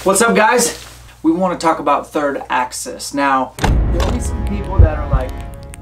What's up, guys? We want to talk about third axis. Now, there'll be some people that are like,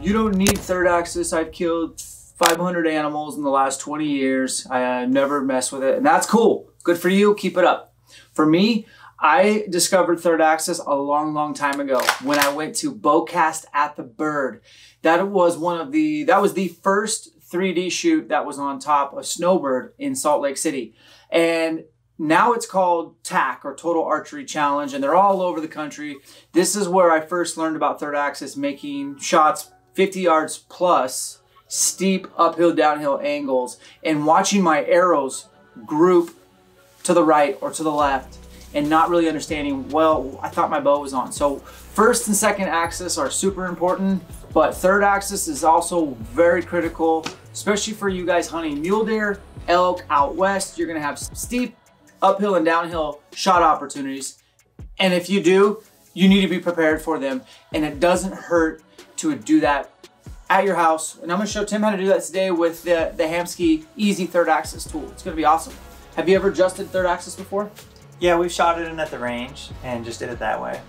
you don't need third axis. I've killed 500 animals in the last 20 years. I never mess with it. And that's cool. Good for you. Keep it up. For me, I discovered third axis a long time ago when I went to Bowcast at the Bird. That was the first 3D shoot that was on top of Snowbird in Salt Lake City. And now it's called TAC, or Total Archery Challenge, and they're all over the country. This is where I first learned about third axis, making shots 50 yards plus, steep uphill, downhill angles, and watching my arrows group to the right or to the left, and not really understanding, well, I thought my bow was on. So first and second axis are super important, but third axis is also very critical, especially for you guys hunting mule deer, elk out west. You're gonna have steep uphill and downhill shot opportunities. And if you do, you need to be prepared for them. And it doesn't hurt to do that at your house. And I'm gonna show Tim how to do that today with the Hamskea Easy third axis tool. It's gonna be awesome. Have you ever adjusted third axis before? Yeah, we've shot it in at the range and just did it that way.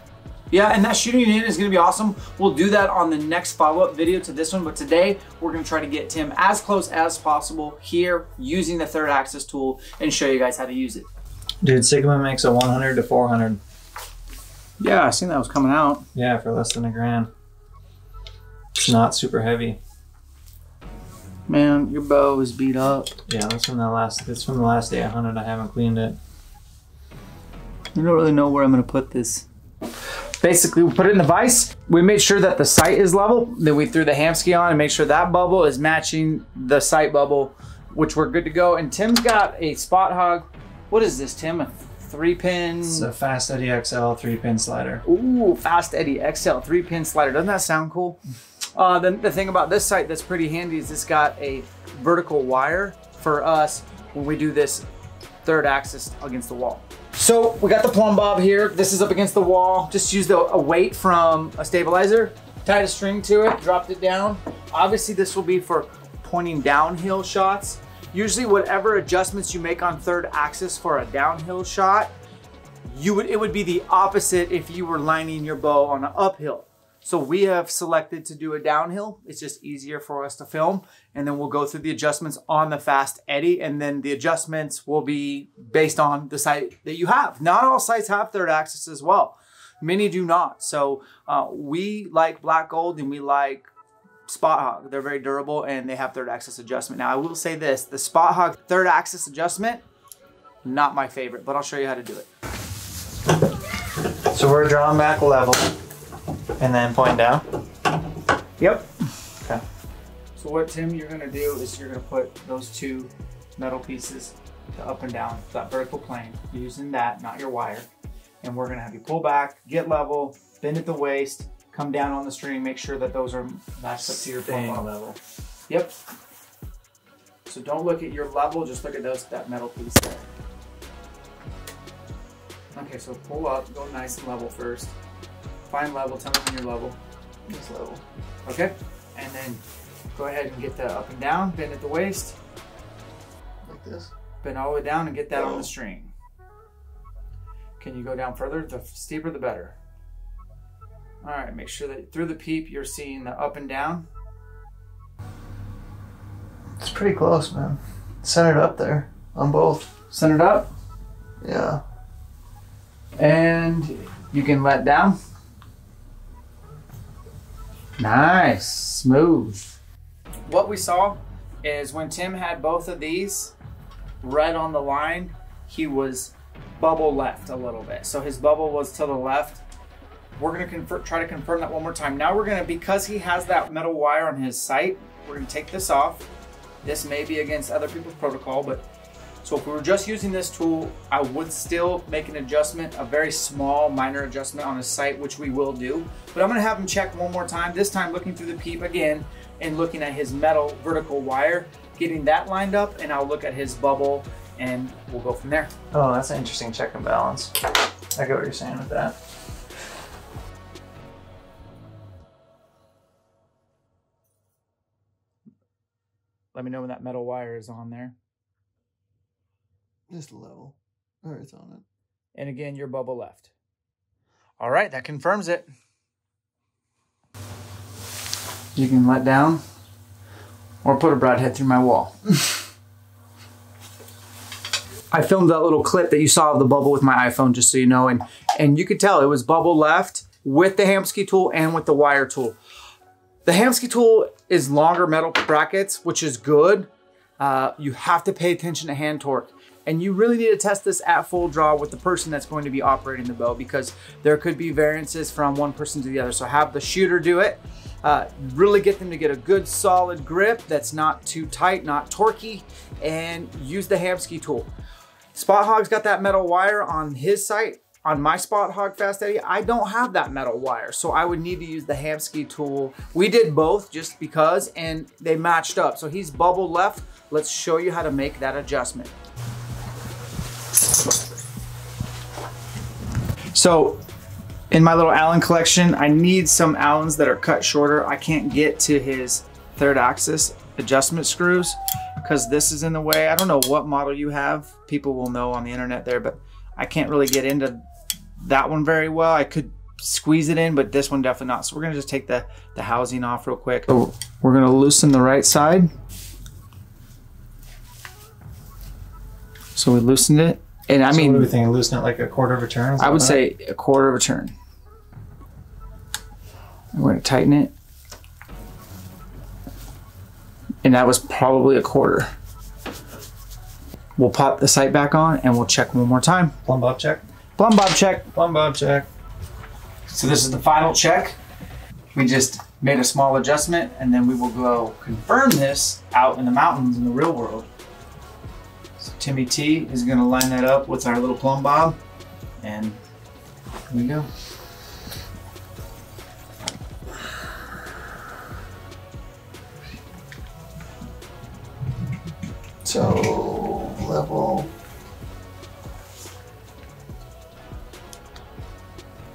Yeah, and that shooting in is gonna be awesome. We'll do that on the next follow-up video to this one, but today we're gonna try to get Tim as close as possible here using the third axis tool and show you guys how to use it. Dude, Sigma makes a 100 to 400. Yeah, I seen that was coming out. Yeah, for less than $1,000. It's not super heavy. Man, your bow is beat up. Yeah, that's from the last day I hunted. I haven't cleaned it. I don't really know where I'm gonna put this. Basically, we put it in the vise. We made sure that the sight is level. Then we threw the Hamskea on and make sure that bubble is matching the sight bubble, which we're good to go. And Tim's got a Spot Hog. What is this, Tim? A 3-pin? It's a Fast Eddie XL 3-pin slider. Ooh, Fast Eddie XL 3-pin slider. Doesn't that sound cool? Then the thing about this sight that's pretty handy is it's got a vertical wire for us when we do this third axis against the wall. So we got the plumb bob here. This is up against the wall. Just used a weight from a stabilizer, tied a string to it, dropped it down. Obviously this will be for pointing downhill shots. Usually whatever adjustments you make on third axis for a downhill shot, it would be the opposite if you were lining your bow on an uphill. So we have selected to do a downhill. It's just easier for us to film. And then we'll go through the adjustments on the Fast Eddie. And then the adjustments will be based on the sight that you have. Not all sights have third axis as well. Many do not. So we like Black Gold and we like Spot Hog. They're very durable and they have third axis adjustment. Now I will say this, the Spot Hog third axis adjustment, not my favorite, but I'll show you how to do it. So we're drawing back level and then point down? Yep. Okay. So what, Tim, you're gonna do is you're gonna put those two metal pieces to up and down, that vertical plane. You're using that, not your wire. And we're gonna have you pull back, get level, bend at the waist, come down on the string, make sure that those are matched up to your plumb level. Yep. So don't look at your level, just look at that metal piece there. Okay, so pull up, go nice and level first. Find level, tell me when you're level. This level. Okay, and then go ahead and get that up and down, bend at the waist. Like this? Bend all the way down and get that on the string. Can you go down further? The steeper the better. All right, make sure that through the peep you're seeing the up and down. It's pretty close, man. Centered up there on both. Centered up? Yeah. And you can let down. Nice, smooth. What we saw is when Tim had both of these right on the line, he was bubble left a little bit. So his bubble was to the left. We're gonna try to confirm that one more time. Now we're gonna, because he has that metal wire on his sight, we're gonna take this off. This may be against other people's protocol, but so if we were just using this tool, I would still make an adjustment, a very small minor adjustment on his sight, which we will do. But I'm gonna have him check one more time, this time looking through the peep again and looking at his metal vertical wire, getting that lined up, and I'll look at his bubble and we'll go from there. Oh, that's an interesting check and balance. I get what you're saying with that. Let me know when that metal wire is on there. Just level. Or it's on it. And again, your bubble left. All right, that confirms it. You can let down or put a broadhead through my wall. I filmed that little clip that you saw of the bubble with my iPhone, just so you know, and you could tell it was bubble left with the Hamskea tool and with the wire tool. The Hamskea tool is longer metal brackets, which is good. You have to pay attention to hand torque. And you really need to test this at full draw with the person that's going to be operating the bow, because there could be variances from one person to the other. So have the shooter do it. Really get them to get a good solid grip that's not too tight, not torquey, and use the Hamskea tool. Spot Hog's got that metal wire on his site. On my Spot Hog Fast Eddie, I don't have that metal wire, so I would need to use the Hamskea tool. We did both just because, and they matched up. So he's bubble left. Let's show you how to make that adjustment. So in my little Allen collection, I need some Allens that are cut shorter. I can't get to his third axis adjustment screws because this is in the way. I don't know what model you have. People will know on the internet there, but I can't really get into that one very well. I could squeeze it in, but this one definitely not. So we're gonna just take the housing off real quick. So we're gonna loosen the right side. So we loosened it. And I mean, what do we think? Loosen it like a quarter of a turn? I would say a quarter of a turn. We're gonna tighten it. And that was probably a quarter. We'll pop the sight back on and we'll check one more time. Plumb bob check. Plumb bob check. Plumb bob check. So this is the final check. We just made a small adjustment and then we will go confirm this out in the mountains in the real world. So Timmy T is gonna line that up with our little plumb bob, and here we go. So level.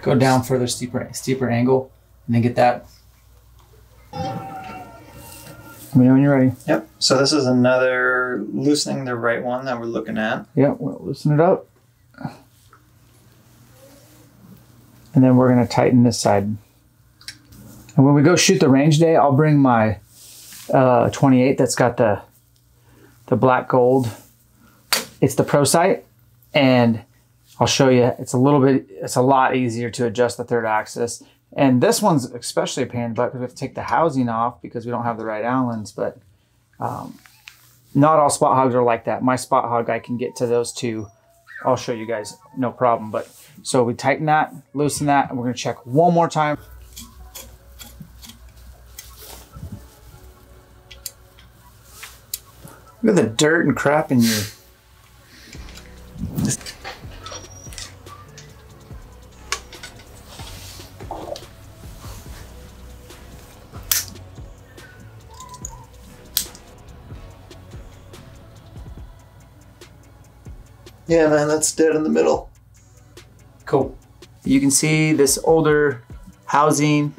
Go down further, steeper angle, and then get that. Let me know when you're ready. Yep. So this is another loosening the right one that we're looking at. Yep, we'll loosen it up. And then we're gonna tighten this side. And when we go shoot the range day, I'll bring my 28 that's got the black gold. It's the Pro Sight, and I'll show you, it's a lot easier to adjust the third axis. And this one's especially a pain in the butt because we have to take the housing off because we don't have the right Allens, but not all Spot Hogs are like that. My Spot Hog, I can get to those two. I'll show you guys, no problem. But so we tighten that, loosen that, and we're gonna check one more time. Look at the dirt and crap in your... Yeah, man, that's dead in the middle. Cool. You can see this older housing,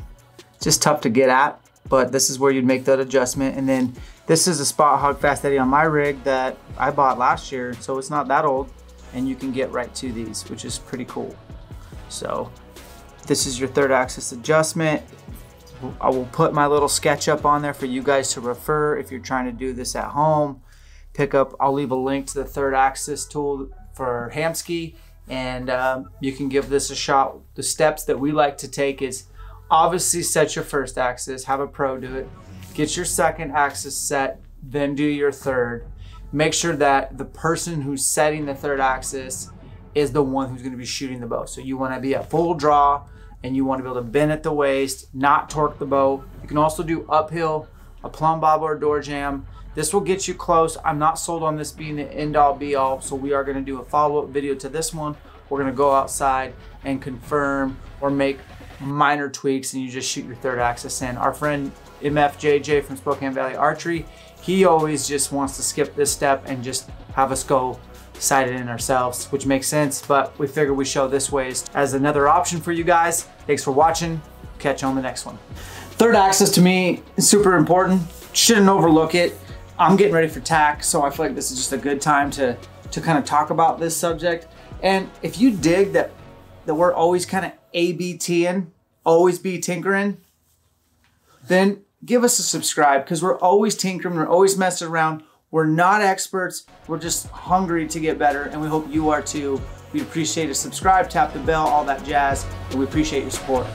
just tough to get at, but this is where you'd make that adjustment. And then this is a Spot Hog Fast Eddie on my rig that I bought last year, so it's not that old, and you can get right to these, which is pretty cool. So this is your third axis adjustment. I will put my little sketch up on there for you guys to refer if you're trying to do this at home. Pick up, I'll leave a link to the third axis tool for Hamskea, and you can give this a shot. The steps that we like to take is obviously set your first axis, have a pro do it, get your second axis set, then do your third. Make sure that the person who's setting the third axis is the one who's going to be shooting the bow. So you want to be at full draw, and you want to be able to bend at the waist, not torque the bow. You can also do uphill, a plumb bob or a door jam. This will get you close. I'm not sold on this being the end all be all, so we are gonna do a follow-up video to this one. We're gonna go outside and confirm or make minor tweaks, and you just shoot your third axis in. Our friend MFJJ from Spokane Valley Archery, he always just wants to skip this step and just have us go sight it in ourselves, which makes sense, but we figure we show this way as another option for you guys. Thanks for watching. Catch you on the next one. Third axis to me is super important. Shouldn't overlook it. I'm getting ready for tack, so I feel like this is just a good time to kind of talk about this subject. And if you dig that we're always kind of A-B-T-ing, always be tinkering, then give us a subscribe, because we're always tinkering, we're always messing around. We're not experts, we're just hungry to get better, and we hope you are too. We appreciate a subscribe, tap the bell, all that jazz, and we appreciate your support.